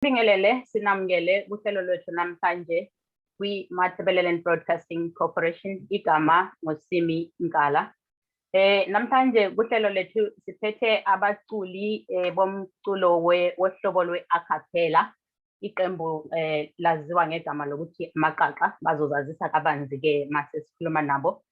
Bingelele sinamngele kuhlelo lwethu namhlanje kwi-Matabeleland Broadcasting Corporation igama ngosimi Nkala. Namhlanje kuhlelo lethu siphethe abaculi bomculo wohlobo lwe-acapella. Iqembu laziwa ngegama lokuthi Amaqaqa, bazozazisa kabanzi ke mase sikhuluma nabo.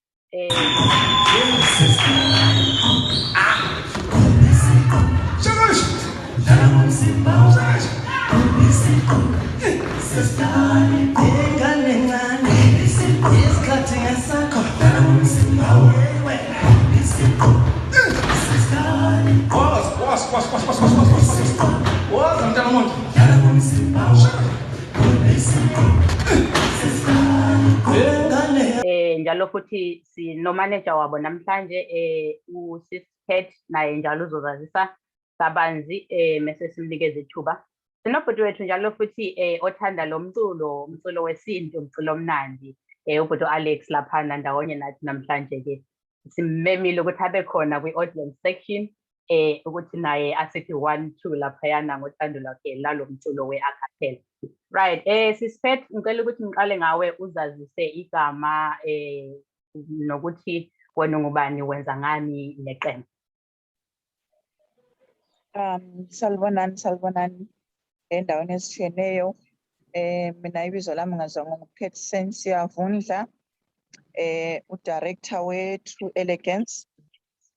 Njalo futhi sino-manager wabo namhlanje uSisiphet naye njalo uzozazisa kabanzi mase simnikeze ithuba. Sinobhuti wethu njalo futhi othanda lo umculo wesintu, umculo omnandi, ubhuti Alex laphana ndawonye nathi namhlanje ke. Simmemile ukuthi abe khona kwi-audience section ukuthi naye asithi 1-2 laphayana ngothando lwakhe lalo mculo we-acapella. Right, Sisiphet ngicela ukuthi ngiqale ngawe uzazise igama nokuthi wena ngubani, wenza ngani neqembu. Salibonani endaweni ezishiyeneyo. Mina ibizo lami ngaziwa ngoPet Siyavundla, udirector we-True Elegance.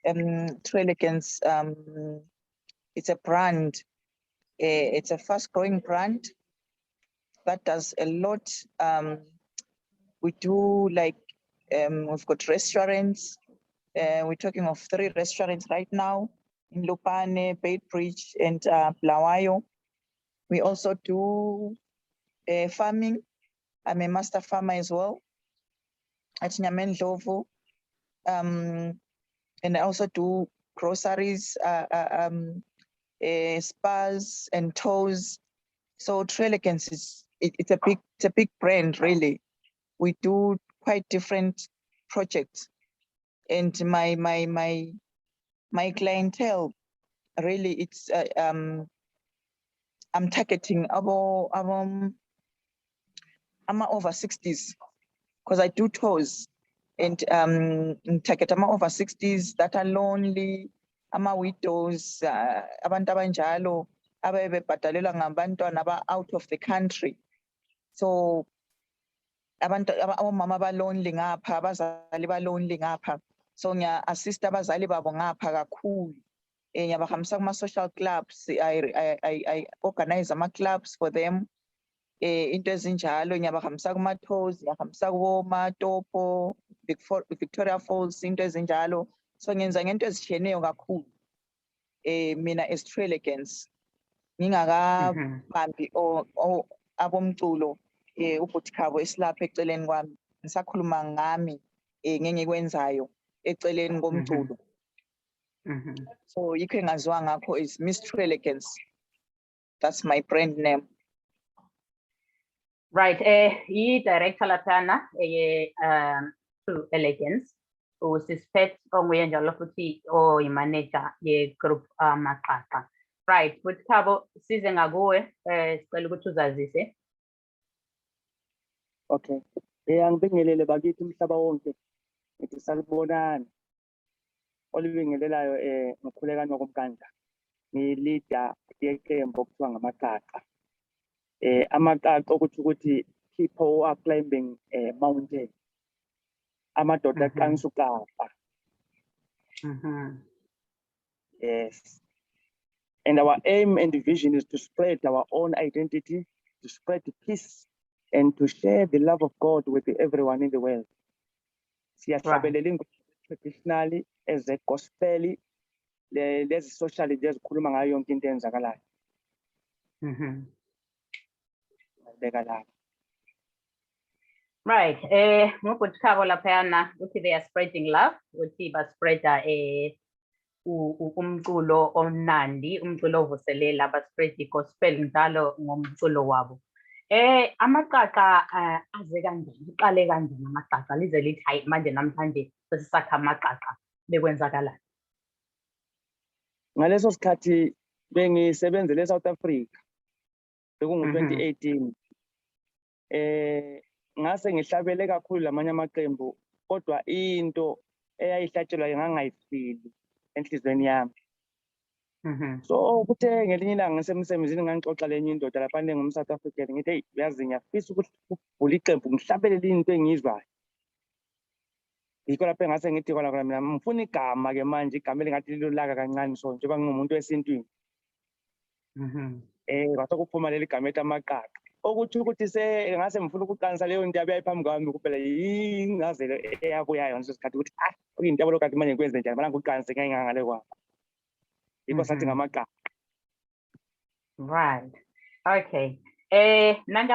True Elegance, it's a brand, it's a fast-growing brand that does a lot. We do like, we've got restaurants. We're talking of 3 restaurants right now in Lupane, Beitbridge, and Blawayo. We also do farming. I'm a master farmer as well at Nyamendlovu. And I also do groceries, spas and tours. So True Elegance it's a big brand really. We do quite different projects, and my clientele really it's I'm targeting about I'm over 60s because I do tours, and target I'm over 60s that are lonely, widows, abantu abanjalo abebebhadalela ngabantwana aba out of the country. So abantu omama ba lonely ngapha, abazali ba lonely ngapha. So ngiya assist abazali babo ngapha kakhulu. Ngiyabahambisa kuma social clubs. I organize ama clubs for them. Into ezinjalo ngiyabahambisa kuma tours, ngiyahambisa kuma Topo, Victoria Falls, into ezinjalo. So ngenza ngento ezishiyeneyo kakhulu. Mina as True Elegance ngingakabambi abomculo ubhuti khabo esilapha eceleni kwami, ngisakhuluma ngami ngengikwenzayo eceleni komculo. So yikho engaziwa ngakho is Miss True Elegance. That's my brand name. Right, i-director laphana True Elegance uSisiphet onguye njalo futhi oyi-manager ye-Qroup Amaqaqa. Right, futhi khabo size ngakuwe, sicela ukuthi uzazise. Okay, angibingelele bakithi umhlaba wonke. Ngithi salibonani. Olibingelelayo ngokhuleka nokumkanda. Ngi-leader yeqembu okuthiwa ngamaQaqa. Amaqaqa ukuthi people who are climbing a mountain. Amadoda aqanisa uKapa. Yes. And our aim and vision is to spread our own identity, to spread peace, and to share the love of God with everyone in the world. Siyahlabelela traditionally as a gospel, there's socially there's khuluma ngayo yonke into eyenzakalayo. Right, ngobhuti khabo laphayana uthi they are spreading love, uthi baspreada umculo omnandi, umculo ovuselela, baspread i-gospel njalo ngomculo wabo. Amaqaqa aze kanjani, uqale kanjani amaqaqa lize lithi hayi manje namhlanje sesisakha amaqaqa bekwenzakalani? Ngaleso sikhathi bengisebenzele eSouth Africa. bekungu-2018. Ngase ngihlabele kakhulu lamanye amaqembu, kodwa into eyayihlatshelwa ngangayifili enhlizweni yami. So kuthe ngelinye ilanga ngisemsebenzini ngangixoxa lenye indoda lapha ngum-South African, ngithi hey, uyazi ngiyafisa ukuvula iqembu ngihlabelele into engiyizwayo. Yikho lapho engase ngithi kona mina ngifuna igama-ke manje, igama elingathi lilolaka kancane so njengoba ngingumuntu wesintwini. Kwase kuphuma leli gama ethi Amaqaqa, okuthi ukuthi ngase ngifuna ukuqanisa leyo nto yabe phambi kwami kuphela ingazelo eyabuyayo ngaleso sikhathi ukuthi kuyinto yabo lokade manje ngikwenze njani, mana ngiqanise ngale kwami. Yikho sathi ngamaGaqa. Right. Okay. Nanti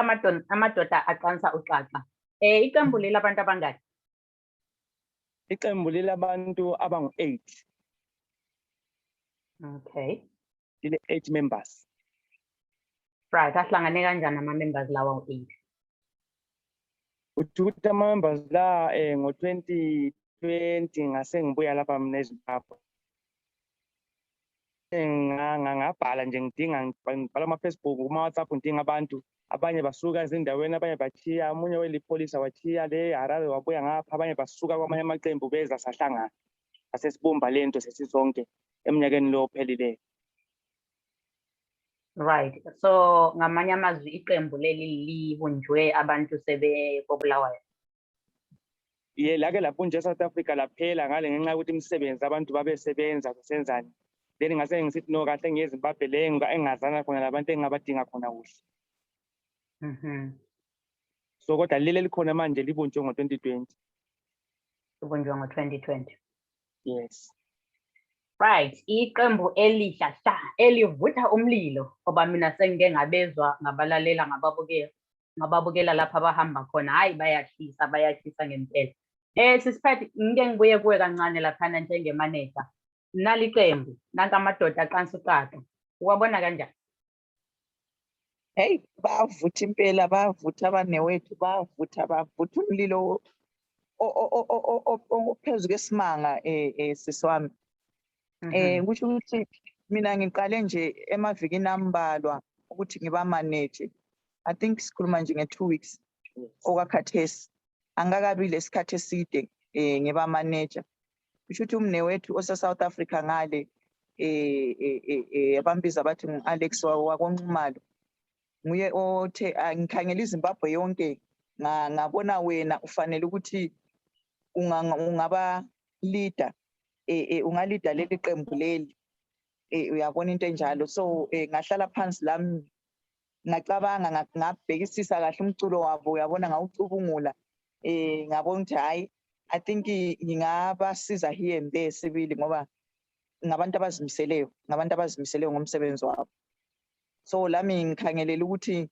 amadoda aqanisa uXaxa. Iqembu leli abantu abangaki? Iqembu labantu abangu-8. Okay. Lile 8 members. Right. Ahlangane kanjani ama-members lawa u-8? Ukuthi ama-members la ngo-2020 ngase ngibuya lapha mina eZimbabwe. Ngabhala nje ngibhala ama-Facebook, kuma-WhatsApp ngidinga abantu. Abanye basuka ezindaweni, abanye bachiya, omunye welipholisa wachiya le Harare wabuya ngapha, abanye basuka kwamanye amaqembu beza sahlangana. Asesibumba lento sesisonke eminyakeni lo ophelileyo. Right. So ngamanye amazwi iqembu leli libunjwe abantu sebebulawayo. Lake lapunje eSouth Africa laphela ngale ngenxa yokuthi imisebenzi abantu babesebenza kusenzani. Then ngase ngisithi no, kahle ngiye eZimbabwe le engazana khona labantu engabadinga khona kuhle. So kodwa leli likhona manje libunjwe ngo-2020. Libunjwe ngo-2020. Yes. Right. Iqembu elisha elivutha umlilo ngoba mina sengike ngabezwa ngabalalela ngababukela lapha abahamba khona. Hayi bayashisa ngempela. Sisiphethe ngike ngibuye kuwe kancane laphana njengemaneja. Nali qembu nanka amadoda aqanisa uXaxa. Uwabona kanjani? Hey, bavutha impela, bavutha abanewethu, bavutha umlilo ophezu kwesimanga siswami. Kusho ukuthi mina ngiqale nje emavikini ambalwa ukuthi ngibamanage. I think sikhuluma nje nge2 weeks okwakhathesi. Angakabi lesikhathi eside ngibamanage. Kusho ukuthi umnewethu ose-South Africa ngale abambiza bathi ngu-Alex wakonxumalo. Nguye othe ngikhangela iZimbabwe yonke ngabona wena ufanele ukuthi ungaba leader, ungalida leli qembu leli, uyabona into enjalo. So ngahlala phansi lami ngacabanga ngabhekisisa kahle umculo wabo, uyabona ngawucubungula, ngabona ukuthi hayi I think ngingabasiza here and there sibili ngoba ngabantu abazimiseleyo ngomsebenzi wabo. So lami ngikhangelela ukuthi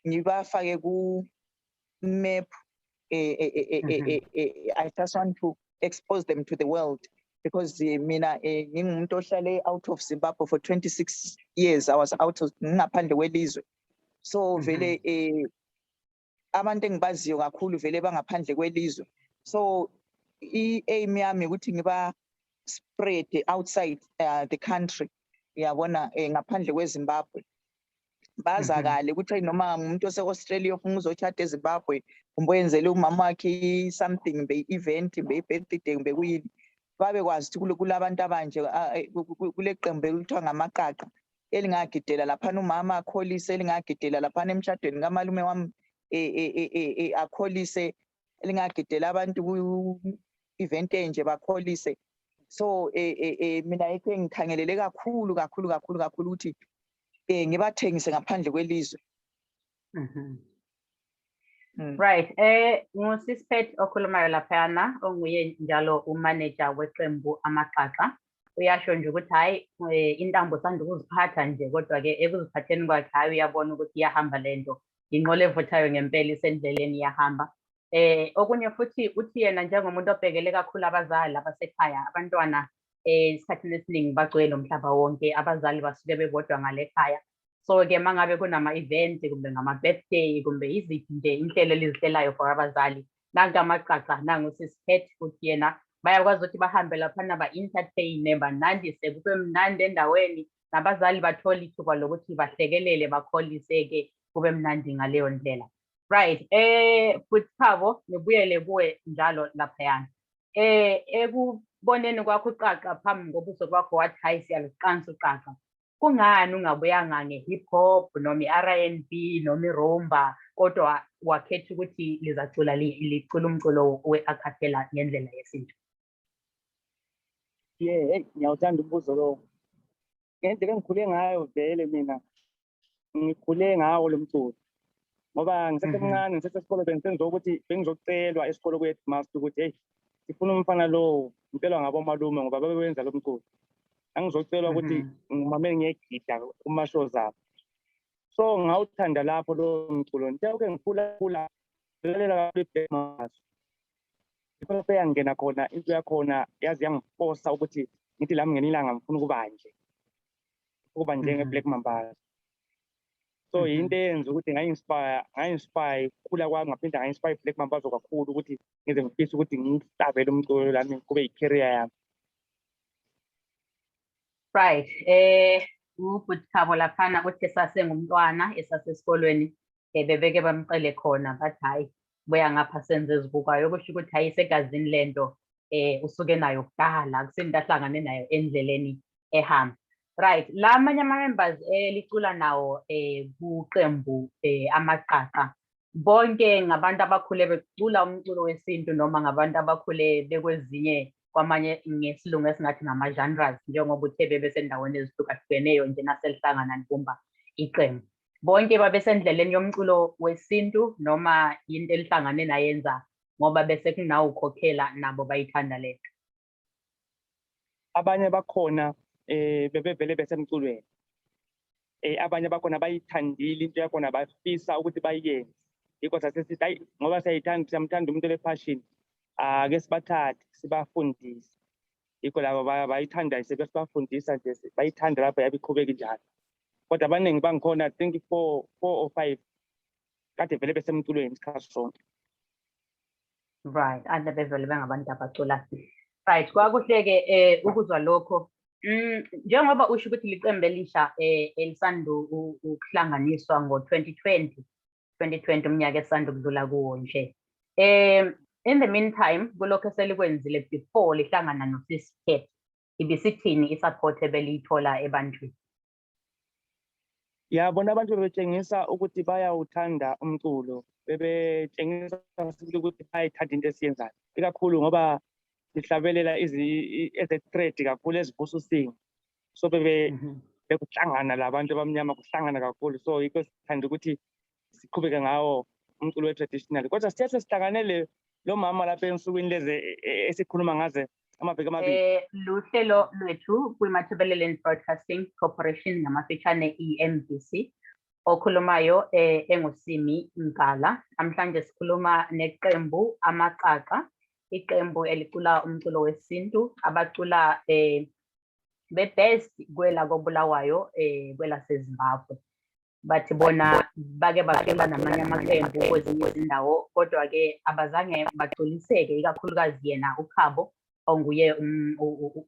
ngibafake ku map. I just want to expose them to the world because mina ngingumuntu ohlale out of Zimbabwe for 26 years. I was out of ngaphandle kwelizwe. So vele abantu engibaziyo kakhulu vele bangaphandle kwelizwe. So i-aim yami ukuthi ngiba spread outside the country, uyabona, ngaphandle kweZimbabwe. Bazakale ukuthi noma umuntu ose-Australia ofuna uzochata eZimbabwe kumbe wenzele umama wakhe something, be-event, be-birthday, bekuyini, babekwazi ukuthi kulabantu abanje kule qembu ekuthiwa ngamaQaqa elingagidela laphana umama akholise, elingagidela laphana emshadweni kamalume wami akholise, elingagidela abantu ku-event enje bakholise. So mina yikho ngikhangelele kakhulu ukuthi ngibathengise ngaphandle kwelizwe. Right. Ngusisiphethe okhulumayo laphana onguye njalo umanager weqembu Amaqaqa. Uyasho nje ukuthi hayi intambo sanda ukuziphatha nje, kodwa-ke ekuziphatheni kwakhe hayi uyabona ukuthi iyahamba lento, inqola evuthayo ngempela isendleleni iyahamba. Okunye futhi uthi yena njengomuntu obhekele kakhulu abazali abasekhaya, abantwana isikhathini esiningi bagcwele umhlaba wonke, abazali basuke bebodwa ngale khaya. So-ke mangabe kunama-event kumbe ngama-birthday kumbe iziphi nje inhlelo elizihlelayo for abazali, nanku Amaqaqa, nangu sisiphethe futhi yena bayakwazi ukuthi bahambe laphana ba-entertain, banandise, kube mnandi endaweni, nabazali bathole ithuba lokuthi bahlekelele bakholise-ke kube mnandi ngaleyo ndlela. Right, futhi Thabo ngibuyele kuwe njalo laphayana. Ekuboneni kwakho uqaqa phambi kobuso kwakho wathi hayi siyaliqanisa uqaqa. Kungani ungabuyanga nge-hip hop noma i-R&B noma i-rumba kodwa wakhetha ukuthi lizacula licula umculo we-acapella ngendlela yesintu? Hey, ngiyawuthanda umbuzo lo. Ngendlela engikhule ngayo vele mina ngikhule ngawo lo mculo. Ngoba ngisesemncane ngisesesikole bengisenza ukuthi bengizocelwa esikole ku-headmaster ukuthi hey sifuna umfana lo ngicelwa ngabo malume ngoba bebenza lo mculo. Angizocelwa ukuthi ngimamele ngiyegida kuma-shows abo. So ngawuthanda lapho lo mculo njengoba ngikhula lalela kakhulu Qroup yangena khona into yakhona yazi yangifosa ukuthi ngithi lami ngenilanga ngifuna ukuba njenge-Black Mamba. So into eyenza ukuthi nga-inspire ukukhula kwami ngaphinde nga-inspire Black Mamba kakhulu ukuthi ngize ngifise ukuthi ngihlabele umculo lami kube i-career yami. Right, ufuthi Thabo laphana uthi esasengumntwana esasesikolweni bebeke bamcele khona bathi hayi buya ngapha senze ezibukayo kusho ukuthi hayi segazini lento usuke nayo kudala akusento ahlangane nayo endleleni ehamba. Right, la amanye ama-members licula nawo kuqembu Amaqaqa bonke ngabantu abakhule becula umculo wesintu noma ngabantu abakhule bekwezinye kwamanye ngesilungu esingathi ngama-genres njengoba uthe bebesendaweni ezihlukahlukeneyo nje naselihlangana libumba iqembu. Bonke babesendleleni yomculo wesintu noma into elihlangane nayenza ngoba bese kunawo ukhokhela nabo bayithanda lento? Abanye bakhona bebevele besemculweni. Abanye bakhona bayithandile into yakhona bafisa ukuthi bayenze. Yikho sasithi hayi ngoba siyamthanda umuntu ole-passion ake sibathathe sibafundise. Yikho labo bayithanda sebesibafundisa nje bayithanda lapho yabe iqhubeka njalo. Kodwa abaningi bangikhona I think 4 or 5 kade vele besemculweni isikhathi sonke. Right, ade bevele bengabantu abacula. Right, kwakuhle-ke ukuzwa lokho. Njengoba usho ukuthi liqembu elisha elisanda ukuhlanganiswa ngo-2020 umnyaka esanda ukudlula kuwo nje. In the meantime, kulokho eselikwenzile before lihlangana no-Sisket, ibisithini i-support ebeliyithola ebantwini? Yabona abantu bebetshengisa ukuthi bayawuthanda umculo, bebetshengisa ukuthi bayayithanda into esiyenzayo. Ikakhulu ngoba sihlabelela eze-thread kakhulu ezivusa usinga. So bekuhlangana labantu abamnyama kuhlangana kakhulu. So yikho sithanda ukuthi siqhubeke ngawo umculo we-traditional. Kodwa sithe sesihlanganele lo mama lapha ensukwini lezi esikhuluma ngaze amaviki amabili. Luhlelo lwethu kwi-Mathebelele Broadcasting Corporation namafitshane EMBC okhulumayo engusimi Nkala. Namhlanje sikhuluma neqembu Amaqaqa, iqembu elicula umculo wesintu abacula be-best kwela koBulawayo kwela seZimbabwe. Bathi bona bake bacula namanye amaqembu kwezinye izindawo kodwa-ke abazange bagculiseke ikakhulukazi yena uKhabo onguye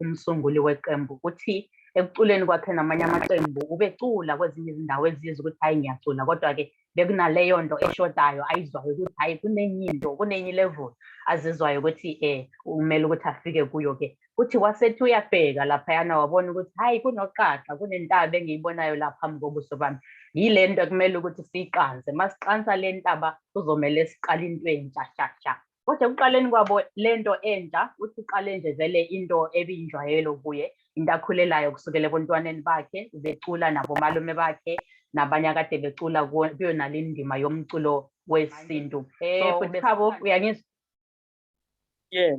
umsunguli weqembu uthi ekuculeni kwakhe namanye amaqembu ubecula kwezinye izindawo ezizwe ukuthi hayi ngiyacula kodwa-ke bekunaleyo nto eshodayo ayizwayo ukuthi hayi kunenye level azizwayo ukuthi kumele ukuthi afike kuyo-ke. Uthi wasethi uyabheka laphayana wabona ukuthi hayi kunoqaqa kunentaba engiyibonayo la phambi kobuso bami. Yile nto kumele ukuthi siyiqanse, masiqansa le ntaba kuzomele siqale into entsha shasha. Kodwa ekuqaleni kwabo lento entsha uthi uqale nje vele into ebiyinjwayelo kuye, into akhulelayo kusukela ebuntwaneni bakhe becula nabomalume bakhe nabanye akade becula kuyo nale ndima yomculo wesintu. Futhi Khabo uyangizwa? Yeah.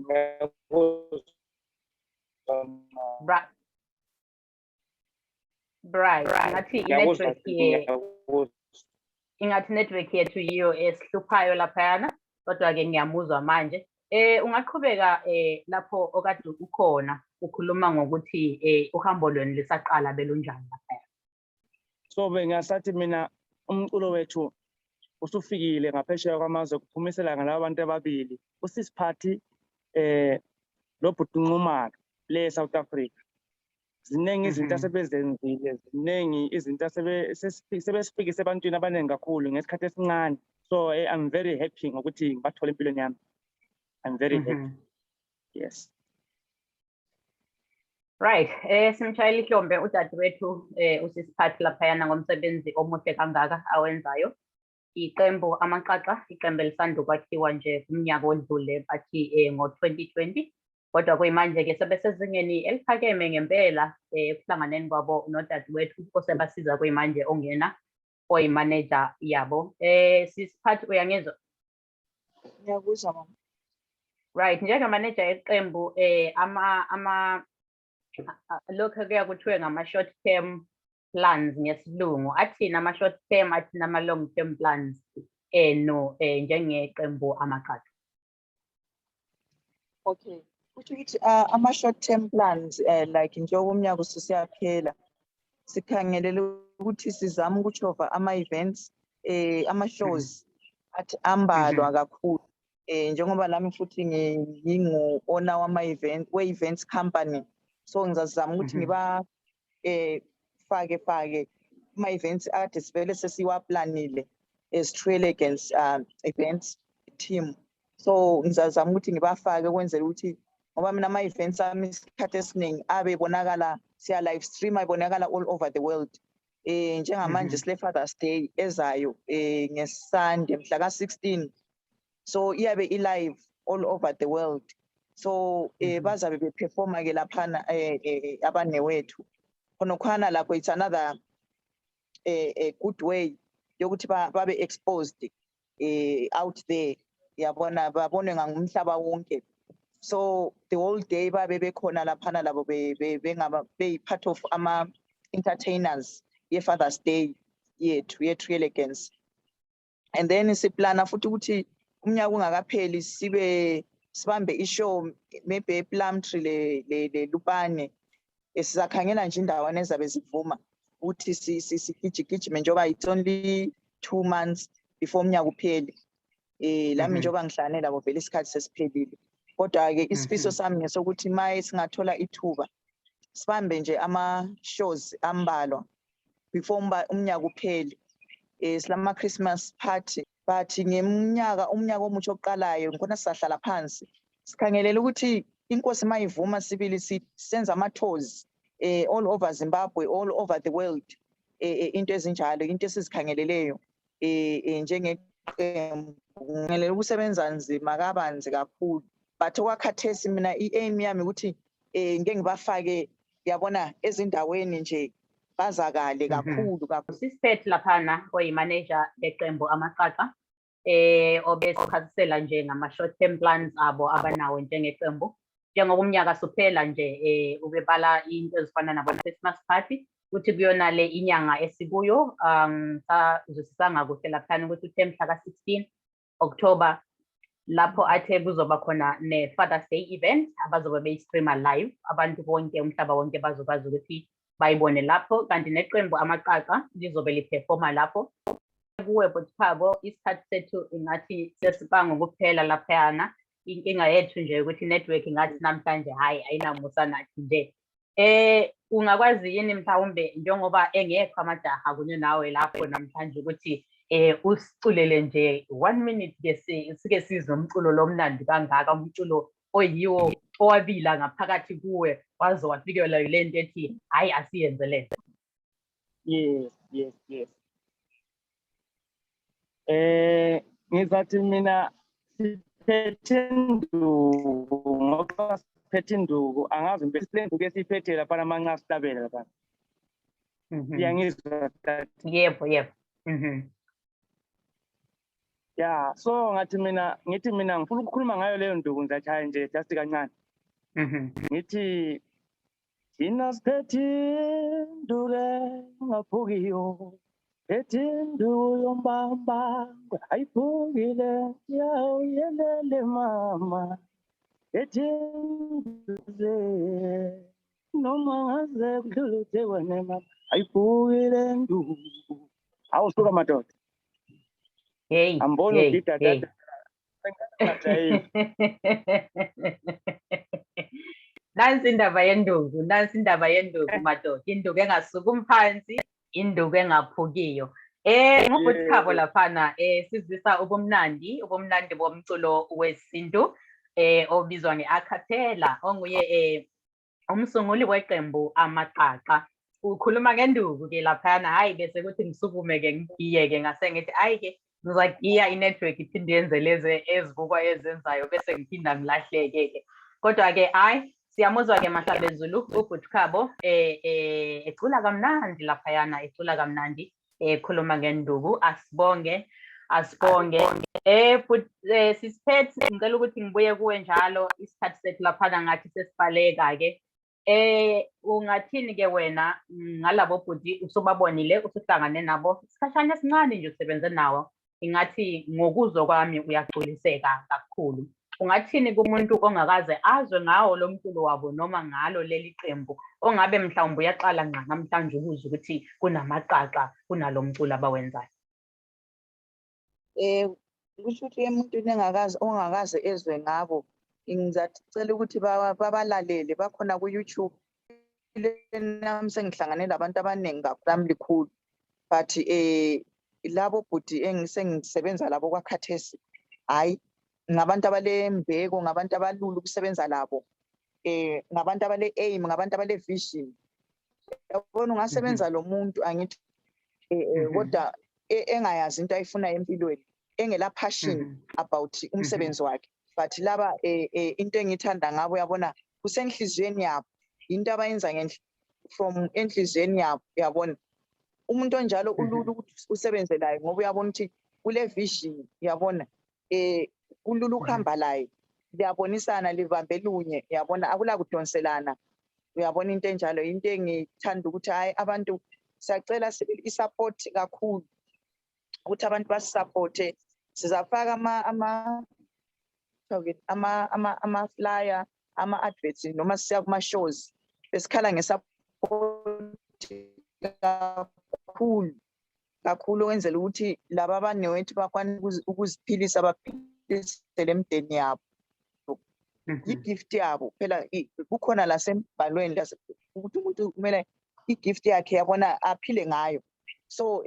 Right, ingathi network yethu yiyo esihluphayo laphayana, kodwa-ke ngiyamuzwa manje. Ungaqhubeka lapho okade ukhona ukhuluma ngokuthi uhambo lwenu lisaqala belunjani laphaya? So bengasathi mina umculo wethu usufikile ngaphesheya kwamazwe kuphumisela ngalabo bantu ababili uSisiphathi lo bhuti uNxumalo le South Africa. ziningi izinto asebezenzile, ziningi izinto sebesifikise ebantwini abaningi kakhulu ngesikhathi esincane. So I'm very happy ngokuthi ngibathole empilweni yami. I'm very happy. Yes. Right. Simshayile ihlombe udadewethu usisiphathi laphayana ngomsebenzi omuhle kangaka awenzayo. Iqembu Amaqaqa, iqembu elisanda ukwakhiwa nje kumnyaka odlule bathi ngo-2020. Kodwa kuyimanje ke sebesezingeni eliphakeme ngempela ekuhlanganeni kwabo nodadewethu osebasiza kuyimanje ongena oyimanager yabo. Sisiphathi uyangizwa? Ngiyakuzwa mama. Right, njengamanager yeqembu lokho kuya kuthiwe ngama-short term plans ngesilungu. Athina ama-short term, athina ama-long term plans njengeqembu Amaqaqa. Okay. Ukuthi ama-short term plans like njengoba umnyaka ususiyaphela sikhangelele ukuthi sizama ukujova ama-events ama-shows athi ambalwa kakhulu njengoba nami futhi ngingu-owner wama-event we-events company, so ngizazama ukuthi ngiba fake ama-events ade sivele sesiwaplanile as Trail Against events team. So ngizazama ukuthi ngibafake ukwenzela ukuthi ngoba mina ama-events ami isikhathi esiningi abe bonakala siya live stream ayibonakala all over the world. Njengamanje sile Father's Day ezayo ngeSunday mhla ka-16, so iyabe i-live all over the world. So bazabe beperforma ke laphana abanewethu khonokhwana lapho. It's another a good way yokuthi babe exposed out there, yabona babone ngumhlaba wonke. So the whole day babe bekhona laphana labo be part of ama entertainers ye Father's Day yethu ye Trail Against. And then siplana futhi ukuthi umnyaka ungakapheli sibambe ishow maybe ePlumtree le Lupane. Sizakhangela nje indawana ezabe zivuma ukuthi sigijigijime njengoba it's only 2 months before umnyaka upheli. Lami njengoba ngihlane labo vele isikhathi sesiphelile. Kodwa ke isifiso sami ngesokuthi maye singathola ithuba sibambe nje ama-shows ambalwa before umnyaka upheli. Silama Christmas party but umnyaka omutsha oqalayo ngikona sizahlala phansi sikhangelela ukuthi inkosi mayivuma sibili senza ama-tours all over Zimbabwe, all over the world. Into ezinjalo into esizikhangeleleyo njengeqembu ngelela ukusebenza nzima kabanzi kakhulu. But okwakhathesi mina i-aim yami ukuthi ngeke ngibafake yabona ezindaweni nje bazakale kakhulu. Sisiphethe laphana oyimanager yeqembu Amaqaqa obesichazisela nje ngama-short term plans abo abanawo njengeqembu. Njengoba umnyaka suphela nje ubebala into ezifana nabo-Christmas party ukuthi kuyona le inyanga esikuyo ngisazwisisanga kuhle laphana ukuthi uthe mhla ka-16 October lapho athe kuzoba khona ne-Father's Day event abazobe beyi-streama live, abantu bonke umhlaba wonke bazokwazi ukuthi bayibone lapho. Kanti neqembu Amaqaqa lizobe liperforma lapho. Kuwe Botphabo isikhathi sethu ingathi sesibanga ukuphela laphayana. Inkinga yethu nje ukuthi network ngathi namhlanje hayi ayinamusa nathi nje. Ungakwazi yini mhlawumbe njengoba engekho amajaha kunye nawe lapho namhlanje ukuthi usiculele nje 1 minute ke sike sizwe umculo lomnandi kangaka, umculo oyiwo owabila ngaphakathi kuwe waze wafikelwa yile nto ethi hayi asiyenze le. Yes. Ngizathi mina siphethe induku ngoba siphethe induku angazi impela silenduku esiphethe lapha amanca sihlabele lapha. Ngiyangizwa tathi. Yebo. Yeah, so ngithi mina ngifuna ukukhuluma ngayo leyo nduku ngizachaya nje just kancane. Ngithi thina siphethe induku ngaphukiyo, phethe induku yombamba ayiphukile yawuyelele mama, phethe induku noma ngaze kudlule wena mama ayiphukile induku. Awusuka madoda. Hey. Ambona udida dada. nansi indaba yenduku, nansi indaba yenduku madoda, induku engasukumi phansi, induku engaphukiyo. Ngubhuti Khabo laphana sizisa ubumnandi bomculo wesintu obizwa nge-acapella, onguye umsunguli weqembu Amaqaqa. Ukhuluma ngenduku ke laphana, hayi bese kuthi ngisukume ke ngigiye-ke ngase ngithi hayi-ke ngizagiya inetwork iphinde yenze lezi ezibukwa ezenzayo bese ngiphinda ngilahleke-ke. Kodwa-ke hayi siyamuzwa-ke Mahlabezulu ubhuti Khabo ecula kamnandi laphayana, ecula kamnandi ekhuluma ngenduku. Asibonge. But sisiphethe ngicela ukuthi ngibuye kuwe njalo isikhathi sethu laphana ngathi sesibaleka-ke. Ungathini-ke wena ngalabo bhuti usubabonile, usuhlangane nabo isikhashana esincane nje usebenze nawo, ingathi ngokuzwa kwami uyagculiseka kakhulu. Ungathini kumuntu ongakaze azwe ngawo lo mculo wabo noma ngalo leli qembu, ongabe mhlawumbe uyaqala ngqa namhlanje ukuzwa ukuthi kunamaqaqa kunalo mculo abawenzayo? Kusho ukuthi emuntwini ongakaze ezwe ngabo, ngizacela ukuthi babalalele, bakhona ku-YouTube. Nami sengihlangane nabantu abaningi kakhulu likhulu, but labo bhuti engisebenza labo kwakhathesi, hayi ngabantu abalembeko, ngabantu abalula ukusebenza labo, ngabantu abale-aim, ngabantu abale-vision. Yabona ungasebenza lo muntu angithi kodwa engayazi into ayifunayo empilweni, engela passion about umsebenzi wakhe. But laba into engithanda ngabo, yabona kusenhlizweni yabo, into abayenza from enhlizweni yabo, yabona umuntu onjalo ulula ukuthi usebenze laye ngoba uyabona ukuthi kule vision, yabona kulula ukuhamba laye, liyabonisana, livambe lunye, yabona akula kudonselana. Uyabona into enjalo, into engithanda ukuthi hayi abantu siyacela i-support kakhulu, ukuthi abantu basisupporte. Sizafaka ama-flyer, ama-adverts noma siya kuma-shows, besikhala nge-support kakhulu wenzela ukuthi laba abanewethu bakwanise ukuziphilisa, baphilise lemndeni yabo. I-gift yabo phela kukhona lasembhalweni ukuthi umuntu kumele i-gift yakhe, yabona aphile ngayo. So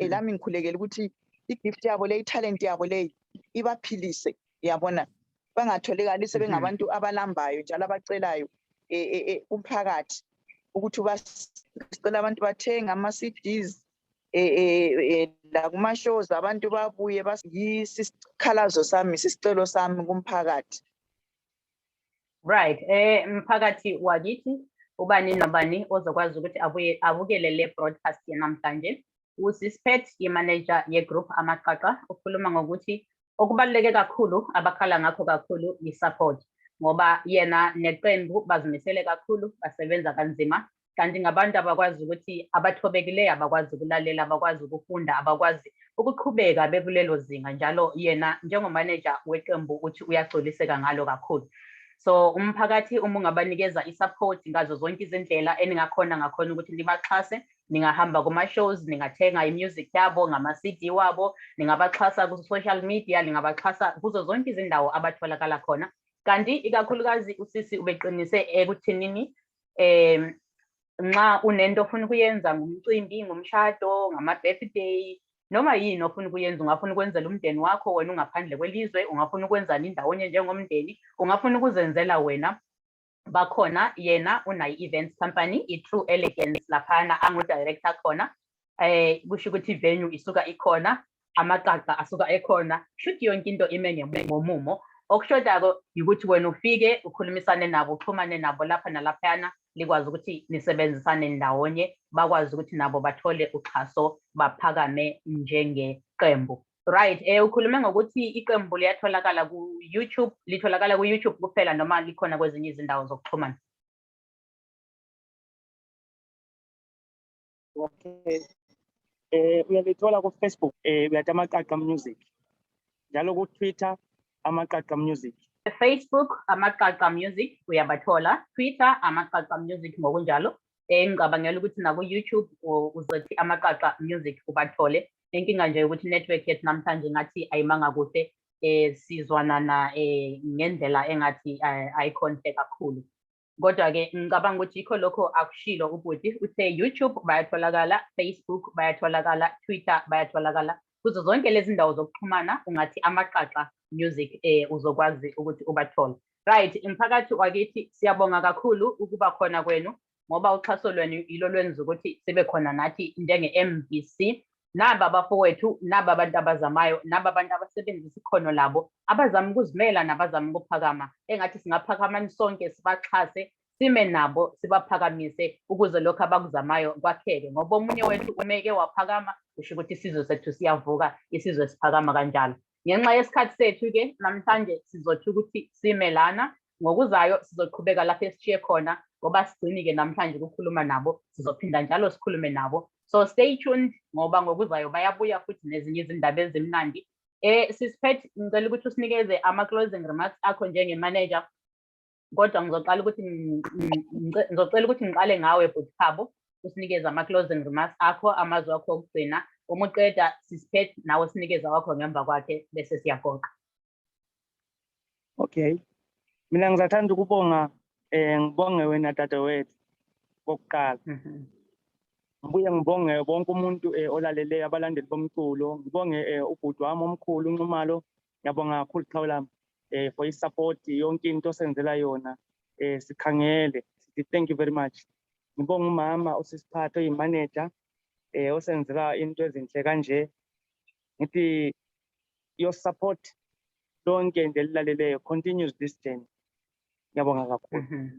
lami ngikhulekela ukuthi i-gift yabo le, i-talent yabo le ibaphilise, yabona bangatholakali sebengabantu abalambayo njalo abacelayo umphakathi ukuthi basicela abantu bathenga ama-CDs la kuma-shows, abantu babuye yisikhalazo sami, sisicelo sami kumphakathi. Right. Mphakathi wakithi, ubani nobani ozokwazi ukuthi abukele le broadcast namhlanje. USisphet, imanager ye-group Amaqaqa, ukhuluma ngokuthi okubaluleke kakhulu abakhala ngakho kakhulu i-support, ngoba yena neqembu bazimisele kakhulu, basebenza kanzima, kanti ngabantu abakwazi ukuthi abathobekileyo, abakwazi ukulalela, abakwazi ukufunda, abakwazi ukuqhubeka bekulelo zinga, njalo yena njengomanager weqembu uthi uyagculiseka ngalo kakhulu. So umphakathi uma ungabanikeza i-support ngazo zonke izindlela eningakhona ngakhona ukuthi nibaxhase, ningahamba kuma-shows, ningathenga i-music yabo, ngama-CD wabo, ningabaxhasa ku-social media, ningabaxhasa kuzo zonke izindawo abatholakala khona. Kanti ikakhulukazi usisi ubeqinise ekuthenini nxa unento ofuna ukuyenza, ngumcimbi, ngumshado, ngama-birthday, noma yini ofuna ukuyenza, ungafuna ukwenzela umndeni wakho wena ungaphandle kwelizwe, ungafuna ukwenzani ndawonye njengomndeni, ungafuna ukuzenzela wena, bakhona. Yena unayo i-events company, i-True Elegance laphana, angu-director khona. Kusho ukuthi i-venue isuka ikhona, amaqaqa asuka ekhona, shuthi yonke into ime ngomumo. Okushoda-ko ukuthi wena ufike ukhulumisane nabo, uxhumane nabo lapha nalaphayana, likwazi ukuthi nisebenzisane ndawonye, bakwazi ukuthi nabo bathole uxhaso, baphakame njengeqembu. Right. Ukhulume ngokuthi iqembu liyatholakala ku-YouTube, litholakala ku-YouTube kuphela noma likhona kwezinye izindawo zokuxhumana? Okay. Uyalithola ku-Facebook, uyathi Amaqaqa Music, njalo ku-Twitter Amaqaqa Music. Facebook Amaqaqa Music uyabathola, Twitter Amaqaqa Music ngokunjalo. Ngicabangela ukuthi naku-YouTube uzothi Amaqaqa Music ubathole. Inkinga nje ukuthi network yethu namhlanje ngathi ayimanga kuhle, sizwana ngendlela engathi ayikhonhle kakhulu. Kodwa-ke ngicabanga ukuthi yikho lokho akushilo ubhuti uthe YouTube bayatholakala, Facebook bayatholakala, Twitter bayatholakala. Kuzo zonke lezi ndawo zokuxhumana ungathi Amaqaqa Music uzokwazi ukuthi ubathole. Right, umphakathi wakithi siyabonga kakhulu ukuba khona kwenu ngoba uxhaso lwenu ilo lwenza ukuthi sibe khona nathi njenge-MBC. Naba bafowethu, naba abantu abazamayo, naba abantu abasebenzisa ikhono labo, abazama ukuzimela nabazama ukuphakama. Engathi singaphakamani sonke sibaxhase, sime nabo sibaphakamise ukuze lokho abakuzamayo kwakheke. Ngoba omunye wethu umeke waphakama, usho ukuthi isizwe sethu siyavuka, isizwe siphakama kanjalo. Ngenxa yesikhathi sethu-ke namhlanje sizothi ukuthi sime lana, ngokuzayo sizoqhubeka lapho esishiye khona ngoba sigcini-ke namhlanje ukukhuluma nabo, sizophinda njalo sikhulume nabo. So stay tuned ngoba ngokuzayo bayabuya futhi nezinye izindaba ezimnandi. Sisiphethe ngicela ukuthi usinikeze ama-closing remarks akho njenge-manager. Kodwa ngizocela ukuthi ngiqale ngawe bhuti Khabo, usinikeze ama-closing remarks akho, amazwi akho okugcina. Uma uqeda sisiphethe nawe sinikeza wakho ngemva kwakhe bese siyagoqa. Okay. Mina ngizathanda ukubonga ngibonge wena dadewethu kokuqala. Ngibuye ngibonge bonke umuntu olalele abalandeli bomculo. Ngibonge ubhuti wami omkhulu uNxumalo. Ngiyabonga kakhulu Qhawulami for support yonke into osenzela yona. Sikhangele. Thank you very much. Ngibonga umama osisiphathe oyimanager osenzela into ezinhle kanje. Ngithi your support lonke ndelilaleleyo continues this journey. Ngiyabonga kakhulu.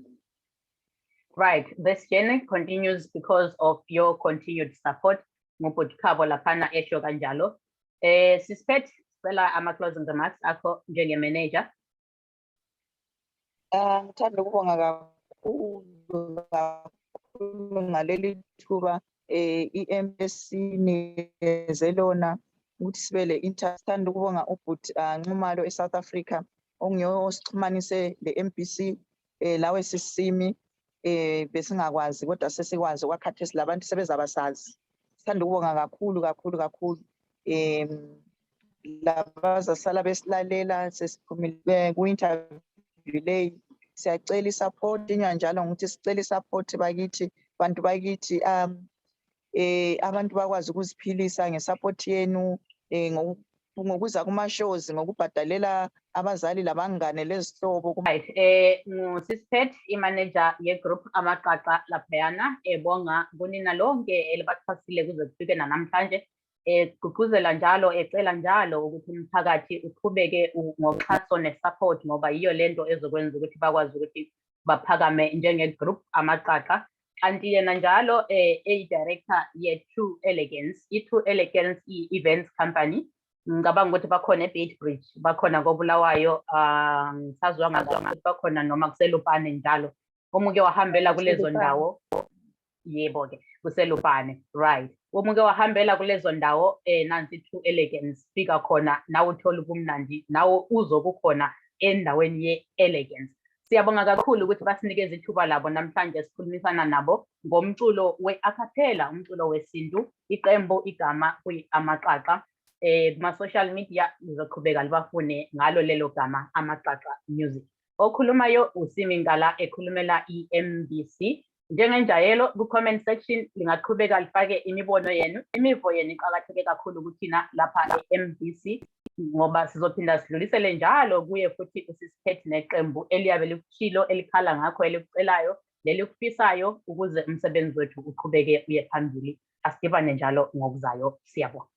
Right, this journey continues because of your continued support. Ngubhuti Khabo laphana esho kanjalo. Sisiphethe sicela ama-closing remarks akho njenge-manager. Ngithanda ukubonga kakhulu ngaleli thuba i-MBC nizelona ukuthi sibe le interview. Ngithanda ukubonga ubhuti Nxumalo eSouth Africa ongiyo osixhumanise le-MBC lawe sisimi besingakwazi kodwa sesikwazi kwakhathesi labantu sebezabasazi. Sithanda ukubonga kakhulu labazasala besilalela sesiphumile ku-interview leyi. Siyacela i-support njalo ngokuthi sicela i-support bakithi, bantu bakithi abantu bakwazi ukuziphilisa nge-support yenu ngokuza kuma-shows, ngokubhadalela abazali labangane lezihlobo. Right, ngusisiphethe imanager ye-group Amaqaqa laphayana ebonga kunina lonke elibaxhasile kuze kufike namhlanje. Gqugquzela njalo ecela njalo ukuthi umphakathi uqhubeke ngoxhaso ne-support ngoba yiyo lento ezokwenza ukuthi bakwazi ukuthi baphakame njenge-group Amaqaqa. Kanti yena njalo director ye-True Elegance, i-True Elegance i-events company. Ngicabanga ukuthi bakhona eBeitbridge, bakhona koBulawayo, ngisazwanga ukuthi bakhona noma kuselupane njalo. Uma uke wahambela kulezo ndawo, yebo-ke kuselupane, right. Uma uke wahambela kulezo ndawo nansi True Elegance, fika khona nawe uthola ubumnandi, nawe uzokukhona endaweni ye-elegance. Siyabonga kakhulu ukuthi basinikeze ithuba labo namhlanje sikhulumisana nabo ngomculo we-acapella, umculo wesintu, iqembu igama kuyi-Amaqaqa. Kuma-social media lizoqhubeka libafune ngalo lelo gama Amaqaqa Music. Okhulumayo uSimi Ngala ekhulumela i-MBC. Njengenjayelo ku-comment section lingaqhubeka lifake imibono yenu, imivo yenu iqakatheke kakhulu kuthina lapha e-MBC ngoba sizophinda sidlulisele njalo kuye futhi usisiphethe neqembu eliyabe likushilo elikhala ngakho elikucelayo nelikufisayo ukuze umsebenzi wethu uqhubeke uye phambili. Asidibane njalo ngokuzayo. Siyabonga.